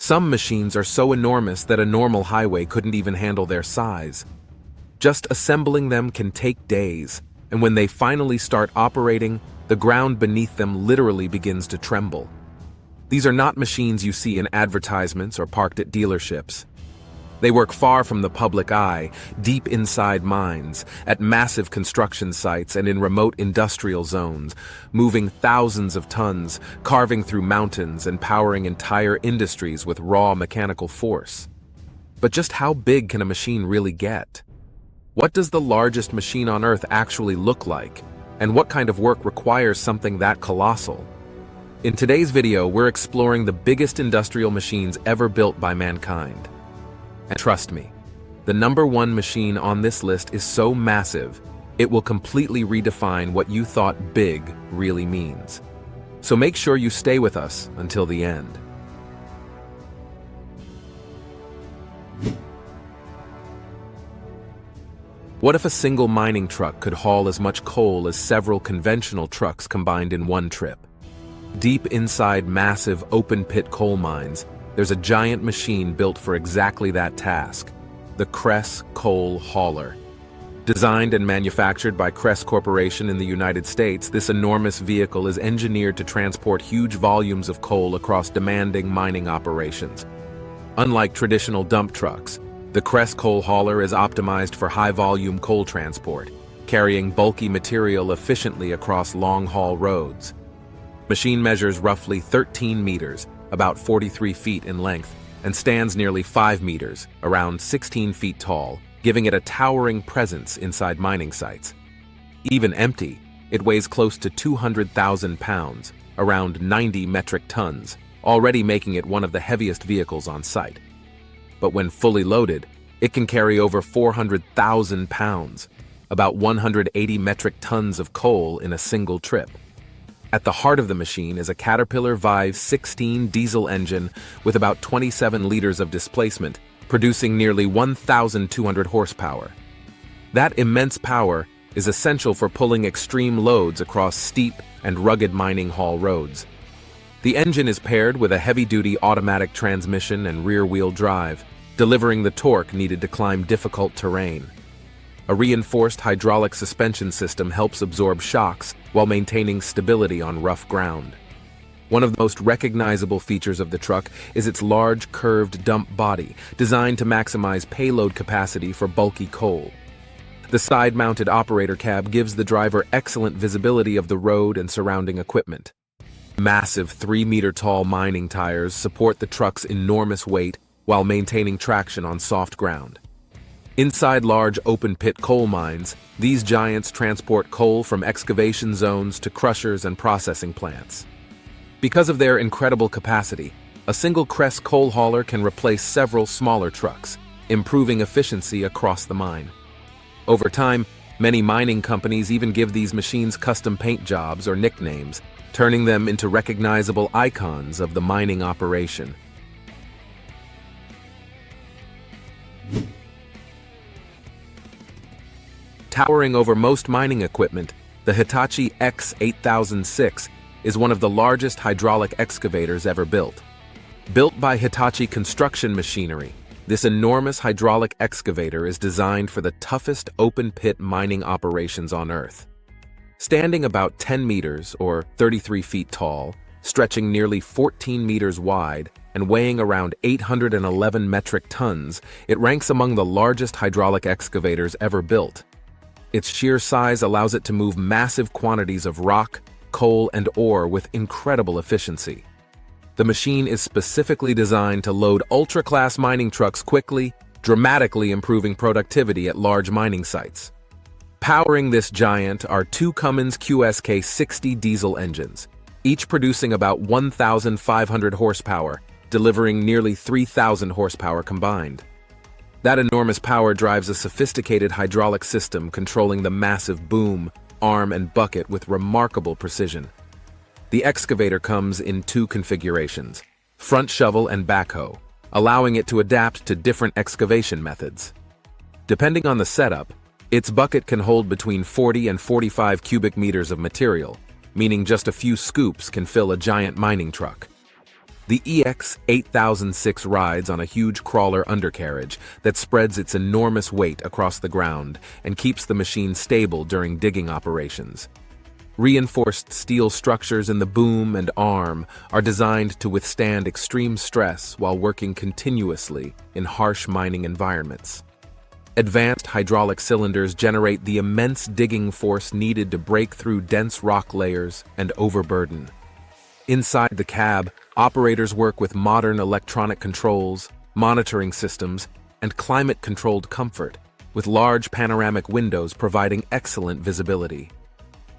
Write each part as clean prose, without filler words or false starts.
Some machines are so enormous that a normal highway couldn't even handle their size. Just assembling them can take days, and when they finally start operating, the ground beneath them literally begins to tremble. These are not machines you see in advertisements or parked at dealerships. They work far from the public eye, deep inside mines, at massive construction sites and in remote industrial zones, moving thousands of tons, carving through mountains and powering entire industries with raw mechanical force. But just how big can a machine really get? What does the largest machine on Earth actually look like? And what kind of work requires something that colossal? In today's video, we're exploring the biggest industrial machines ever built by mankind. And trust me, the #1 machine on this list is so massive, it will completely redefine what you thought big really means. So make sure you stay with us until the end. What if a single mining truck could haul as much coal as several conventional trucks combined in one trip? Deep inside massive open-pit coal mines, there's a giant machine built for exactly that task, the Kress coal hauler. Designed and manufactured by Kress Corporation in the United States, this enormous vehicle is engineered to transport huge volumes of coal across demanding mining operations. Unlike traditional dump trucks, the Kress coal hauler is optimized for high-volume coal transport, carrying bulky material efficiently across long-haul roads. Machine measures roughly 13 meters, about 43 feet in length, and stands nearly 5 meters, around 16 feet tall, giving it a towering presence inside mining sites. Even empty, it weighs close to 200,000 pounds, around 90 metric tons, already making it one of the heaviest vehicles on site. But when fully loaded, it can carry over 400,000 pounds, about 180 metric tons of coal in a single trip. At the heart of the machine is a Caterpillar Vive 16 diesel engine with about 27 liters of displacement, producing nearly 1,200 horsepower. That immense power is essential for pulling extreme loads across steep and rugged mining haul roads. The engine is paired with a heavy-duty automatic transmission and rear-wheel drive, delivering the torque needed to climb difficult terrain. A reinforced hydraulic suspension system helps absorb shocks while maintaining stability on rough ground. One of the most recognizable features of the truck is its large, curved dump body, designed to maximize payload capacity for bulky coal. The side-mounted operator cab gives the driver excellent visibility of the road and surrounding equipment. Massive 3-meter-tall mining tires support the truck's enormous weight while maintaining traction on soft ground. Inside large open-pit coal mines, these giants transport coal from excavation zones to crushers and processing plants. Because of their incredible capacity, a single Kress coal hauler can replace several smaller trucks, improving efficiency across the mine. Over time, many mining companies even give these machines custom paint jobs or nicknames, turning them into recognizable icons of the mining operation. Towering over most mining equipment, the Hitachi EX8000-6 is one of the largest hydraulic excavators ever built. Built by Hitachi Construction Machinery, this enormous hydraulic excavator is designed for the toughest open-pit mining operations on Earth. Standing about 10 meters or 33 feet tall, stretching nearly 14 meters wide, and weighing around 811 metric tons, it ranks among the largest hydraulic excavators ever built. Its sheer size allows it to move massive quantities of rock, coal, and ore with incredible efficiency. The machine is specifically designed to load ultra-class mining trucks quickly, dramatically improving productivity at large mining sites. Powering this giant are two Cummins QSK-60 diesel engines, each producing about 1,500 horsepower, delivering nearly 3,000 horsepower combined. That enormous power drives a sophisticated hydraulic system controlling the massive boom, arm, and bucket with remarkable precision. The excavator comes in two configurations, front shovel and backhoe, allowing it to adapt to different excavation methods. Depending on the setup, its bucket can hold between 40 and 45 cubic meters of material, meaning just a few scoops can fill a giant mining truck. The EX8000-6 rides on a huge crawler undercarriage that spreads its enormous weight across the ground and keeps the machine stable during digging operations. Reinforced steel structures in the boom and arm are designed to withstand extreme stress while working continuously in harsh mining environments. Advanced hydraulic cylinders generate the immense digging force needed to break through dense rock layers and overburden. Inside the cab, operators work with modern electronic controls, monitoring systems, and climate-controlled comfort, with large panoramic windows providing excellent visibility.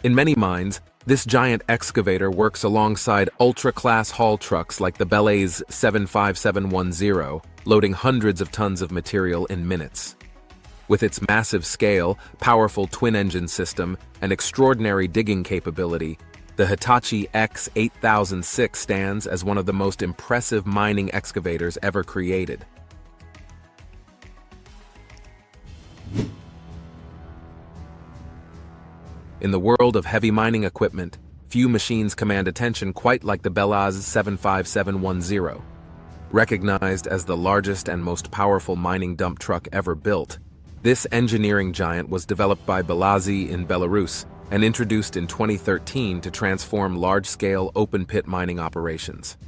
In many mines, this giant excavator works alongside ultra-class haul trucks like the BelAZ 75710, loading hundreds of tons of material in minutes. With its massive scale, powerful twin-engine system, and extraordinary digging capability, the Hitachi EX8000-6 stands as one of the most impressive mining excavators ever created. In the world of heavy mining equipment, few machines command attention quite like the BelAZ 75710. Recognized as the largest and most powerful mining dump truck ever built, this engineering giant was developed by BelAZ in Belarus and introduced in 2013 to transform large-scale open-pit mining operations.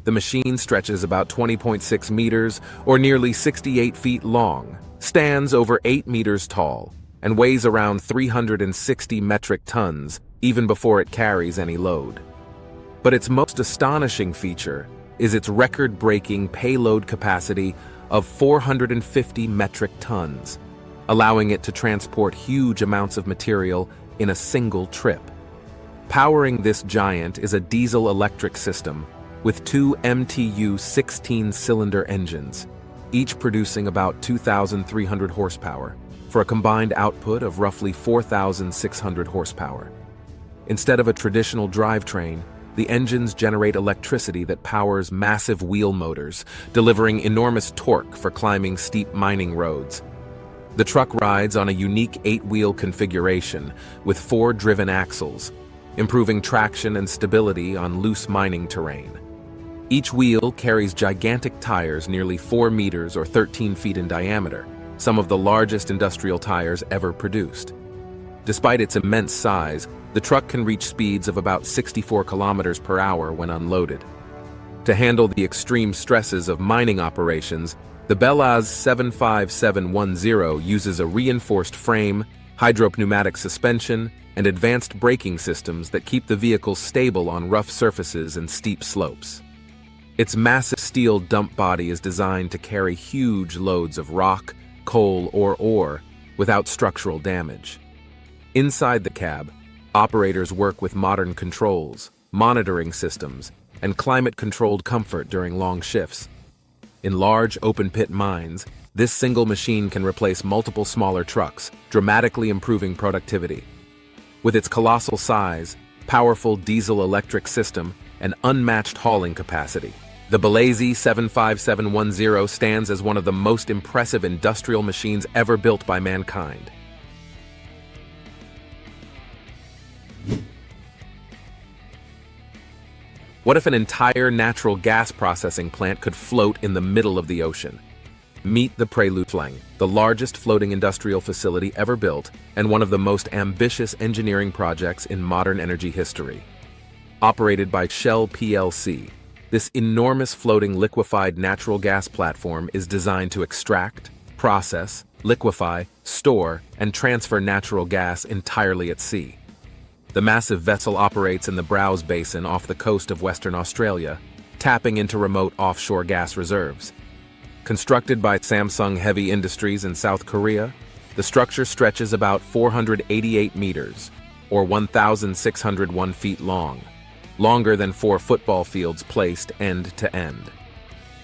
The machine stretches about 20.6 meters, or nearly 68 feet long, stands over 8 meters tall, and weighs around 360 metric tons even before it carries any load. But its most astonishing feature is its record-breaking payload capacity of 450 metric tons, allowing it to transport huge amounts of material in a single trip. Powering this giant is a diesel-electric system with two MTU 16-cylinder engines, each producing about 2,300 horsepower, for a combined output of roughly 4,600 horsepower. Instead of a traditional drivetrain, the engines generate electricity that powers massive wheel motors, delivering enormous torque for climbing steep mining roads. The truck rides on a unique 8-wheel configuration with 4 driven axles, improving traction and stability on loose mining terrain. Each wheel carries gigantic tires nearly 4 meters or 13 feet in diameter, some of the largest industrial tires ever produced. Despite its immense size, the truck can reach speeds of about 64 kilometers per hour when unloaded. To handle the extreme stresses of mining operations, the BelAZ 75710 uses a reinforced frame, hydropneumatic suspension, and advanced braking systems that keep the vehicle stable on rough surfaces and steep slopes. Its massive steel dump body is designed to carry huge loads of rock, coal, or ore without structural damage. Inside the cab, operators work with modern controls, monitoring systems, and climate-controlled comfort during long shifts. In large open-pit mines, this single machine can replace multiple smaller trucks, dramatically improving productivity. With its colossal size, powerful diesel-electric system, and unmatched hauling capacity, the BelAZ 75710 stands as one of the most impressive industrial machines ever built by mankind. What if an entire natural gas processing plant could float in the middle of the ocean? Meet the Prelude FLNG, the largest floating industrial facility ever built and one of the most ambitious engineering projects in modern energy history. Operated by Shell plc, this enormous floating liquefied natural gas platform is designed to extract, process, liquefy, store, and transfer natural gas entirely at sea. The massive vessel operates in the Browse Basin off the coast of Western Australia, tapping into remote offshore gas reserves. Constructed by Samsung Heavy Industries in South Korea, the structure stretches about 488 meters, or 1,601 feet long, longer than 4 football fields placed end to end.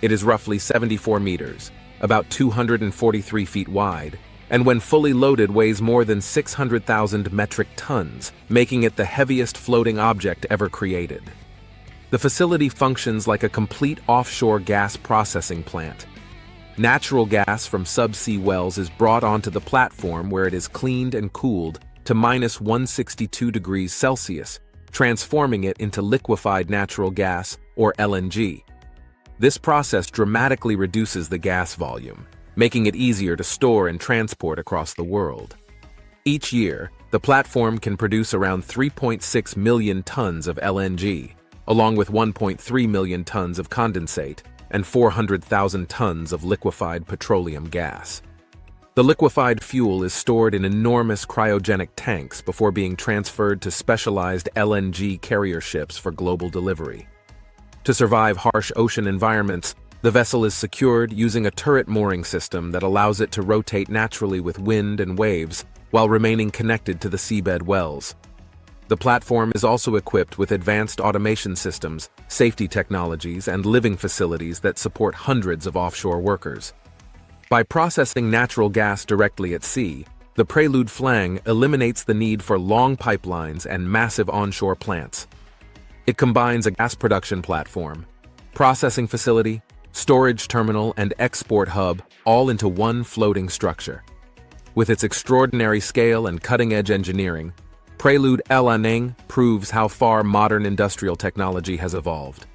It is roughly 74 meters, about 243 feet wide, and when fully loaded weighs more than 600,000 metric tons, making it the heaviest floating object ever created. The facility functions like a complete offshore gas processing plant. Natural gas from subsea wells is brought onto the platform where it is cleaned and cooled to minus 162 degrees Celsius, transforming it into liquefied natural gas, or LNG. This process dramatically reduces the gas volume, making it easier to store and transport across the world. Each year, the platform can produce around 3.6 million tons of LNG, along with 1.3 million tons of condensate and 400,000 tons of liquefied petroleum gas. The liquefied fuel is stored in enormous cryogenic tanks before being transferred to specialized LNG carrier ships for global delivery. To survive harsh ocean environments, the vessel is secured using a turret mooring system that allows it to rotate naturally with wind and waves while remaining connected to the seabed wells. The platform is also equipped with advanced automation systems, safety technologies, and living facilities that support hundreds of offshore workers. By processing natural gas directly at sea, the Prelude FLNG eliminates the need for long pipelines and massive onshore plants. It combines a gas production platform, processing facility, storage terminal, and export hub all into one floating structure. With its extraordinary scale and cutting-edge engineering, Prelude FLNG proves how far modern industrial technology has evolved.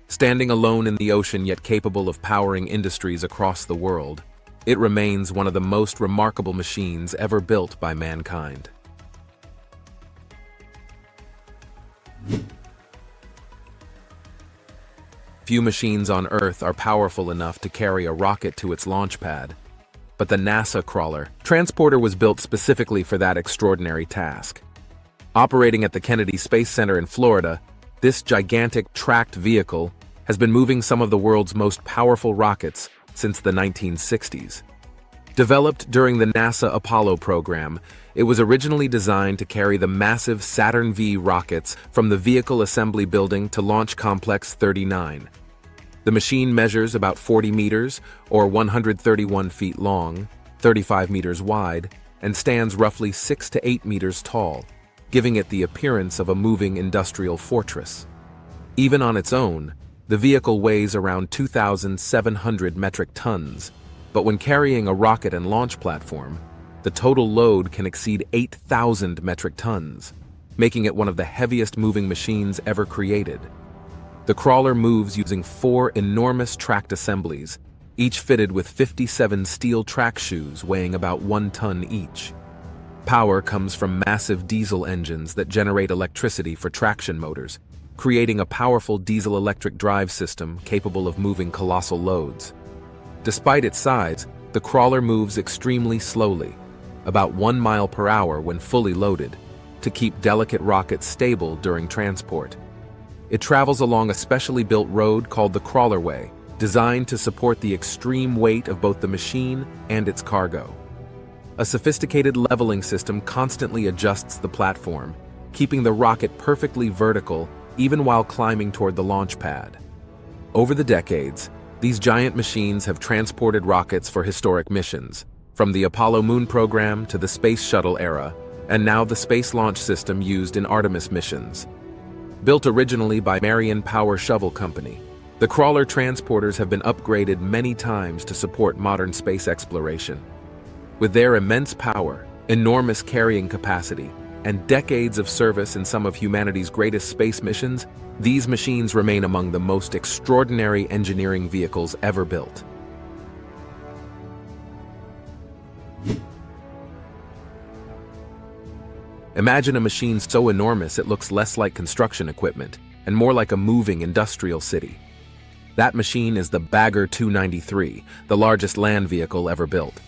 Standing alone in the ocean yet capable of powering industries across the world, it remains one of the most remarkable machines ever built by mankind. Few machines on Earth are powerful enough to carry a rocket to its launch pad, but the NASA crawler transporter was built specifically for that extraordinary task. Operating at the Kennedy Space Center in Florida, this gigantic tracked vehicle has been moving some of the world's most powerful rockets since the 1960s. Developed during the NASA Apollo program, it was originally designed to carry the massive Saturn V rockets from the Vehicle Assembly Building to Launch Complex 39. The machine measures about 40 meters, or 131 feet long, 35 meters wide, and stands roughly 6 to 8 meters tall, giving it the appearance of a moving industrial fortress. Even on its own, the vehicle weighs around 2,700 metric tons, but when carrying a rocket and launch platform, the total load can exceed 8,000 metric tons, making it one of the heaviest moving machines ever created. The crawler moves using 4 enormous tracked assemblies, each fitted with 57 steel track shoes weighing about 1 ton each. Power comes from massive diesel engines that generate electricity for traction motors, creating a powerful diesel-electric drive system capable of moving colossal loads. Despite its size, the crawler moves extremely slowly, about 1 mile per hour when fully loaded, to keep delicate rockets stable during transport. It travels along a specially built road called the Crawlerway, designed to support the extreme weight of both the machine and its cargo. A sophisticated leveling system constantly adjusts the platform, keeping the rocket perfectly vertical even while climbing toward the launch pad. Over the decades, these giant machines have transported rockets for historic missions, from the Apollo moon program to the Space Shuttle era, and now the Space Launch System used in Artemis missions. Built originally by Marion Power Shovel Company, the crawler transporters have been upgraded many times to support modern space exploration. With their immense power, enormous carrying capacity, and decades of service in some of humanity's greatest space missions, these machines remain among the most extraordinary engineering vehicles ever built. Imagine a machine so enormous it looks less like construction equipment and more like a moving industrial city. That machine is the Bagger 293, the largest land vehicle ever built.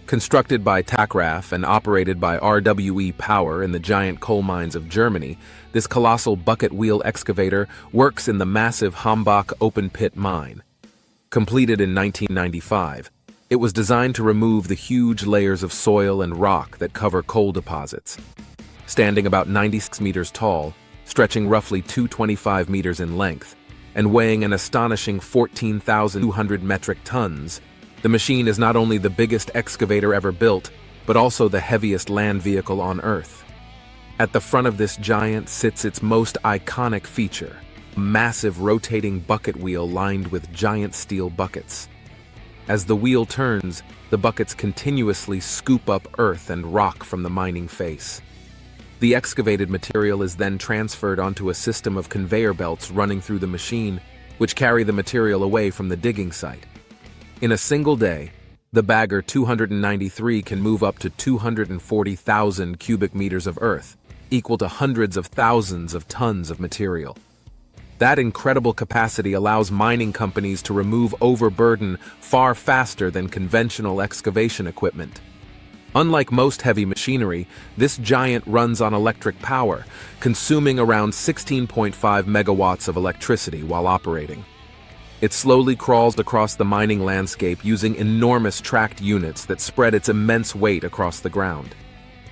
Constructed by Takraf and operated by RWE Power in the giant coal mines of Germany, this colossal bucket wheel excavator works in the massive Hambach open-pit mine. Completed in 1995, it was designed to remove the huge layers of soil and rock that cover coal deposits. Standing about 96 meters tall, stretching roughly 225 meters in length, and weighing an astonishing 14,200 metric tons, the machine is not only the biggest excavator ever built, but also the heaviest land vehicle on Earth. At the front of this giant sits its most iconic feature, a massive rotating bucket wheel lined with giant steel buckets. As the wheel turns, the buckets continuously scoop up earth and rock from the mining face. The excavated material is then transferred onto a system of conveyor belts running through the machine, which carry the material away from the digging site. In a single day, the Bagger 293 can move up to 240,000 cubic meters of earth, equal to hundreds of thousands of tons of material. That incredible capacity allows mining companies to remove overburden far faster than conventional excavation equipment. Unlike most heavy machinery, this giant runs on electric power, consuming around 16.5 megawatts of electricity while operating. It slowly crawls across the mining landscape using enormous tracked units that spread its immense weight across the ground.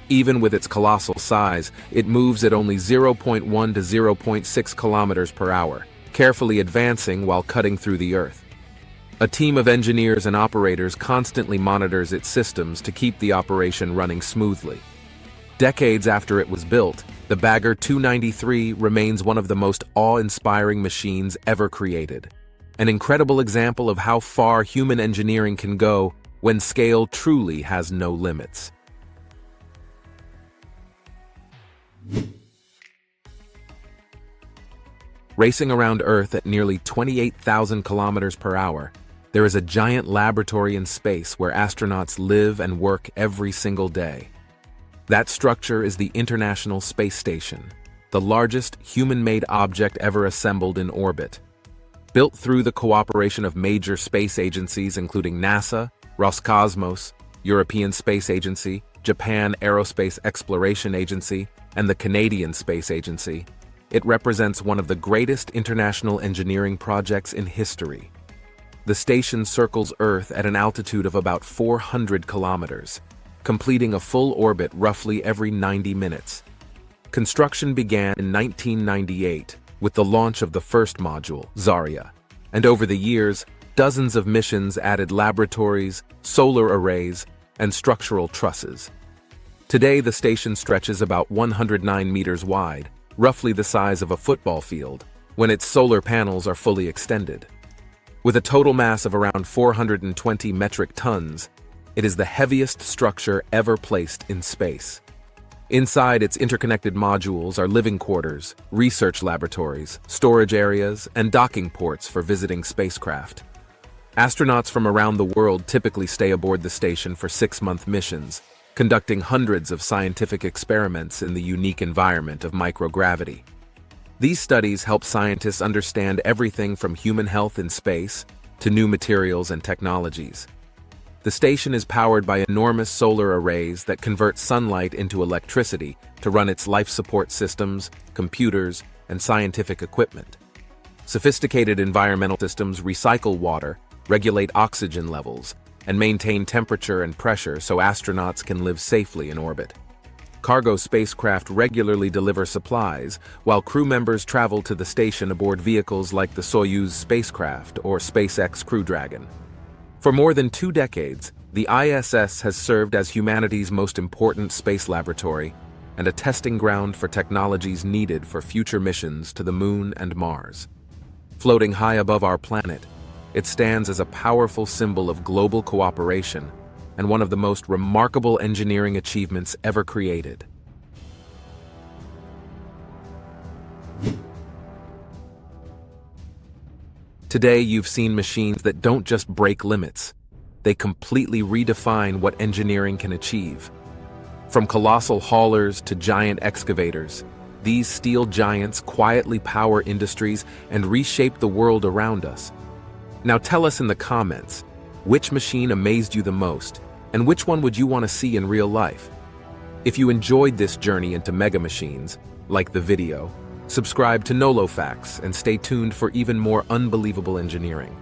Even with its colossal size, it moves at only 0.1 to 0.6 kilometers per hour, carefully advancing while cutting through the earth. A team of engineers and operators constantly monitors its systems to keep the operation running smoothly. Decades after it was built, the Bagger 293 remains one of the most awe-inspiring machines ever created. An incredible example of how far human engineering can go when scale truly has no limits. Racing around Earth at nearly 28,000 kilometers per hour, there is a giant laboratory in space where astronauts live and work every single day. That structure is the International Space Station, the largest human-made object ever assembled in orbit. Built through the cooperation of major space agencies including NASA, Roscosmos, European Space Agency, Japan Aerospace Exploration Agency, and the Canadian Space Agency, it represents one of the greatest international engineering projects in history. The station circles Earth at an altitude of about 400 kilometers, completing a full orbit roughly every 90 minutes. Construction began in 1998 with the launch of the first module, Zarya, and over the years, dozens of missions added laboratories, solar arrays, and structural trusses. Today, the station stretches about 109 meters wide, roughly the size of a football field, when its solar panels are fully extended. With a total mass of around 420 metric tons, it is the heaviest structure ever placed in space. Inside its interconnected modules are living quarters, research laboratories, storage areas, and docking ports for visiting spacecraft. Astronauts from around the world typically stay aboard the station for 6-month missions, conducting hundreds of scientific experiments in the unique environment of microgravity. These studies help scientists understand everything from human health in space to new materials and technologies. The station is powered by enormous solar arrays that convert sunlight into electricity to run its life support systems, computers, and scientific equipment. Sophisticated environmental systems recycle water, regulate oxygen levels, and maintain temperature and pressure so astronauts can live safely in orbit. Cargo spacecraft regularly deliver supplies, while crew members travel to the station aboard vehicles like the Soyuz spacecraft or SpaceX Crew Dragon. For more than 2 decades, the ISS has served as humanity's most important space laboratory and a testing ground for technologies needed for future missions to the Moon and Mars. Floating high above our planet, it stands as a powerful symbol of global cooperation and one of the most remarkable engineering achievements ever created. Today, you've seen machines that don't just break limits. They completely redefine what engineering can achieve. From colossal haulers to giant excavators, these steel giants quietly power industries and reshape the world around us. Now tell us in the comments, which machine amazed you the most, and which one would you want to see in real life? If you enjoyed this journey into mega machines, like the video, subscribe to NOLO Facts and stay tuned for even more unbelievable engineering.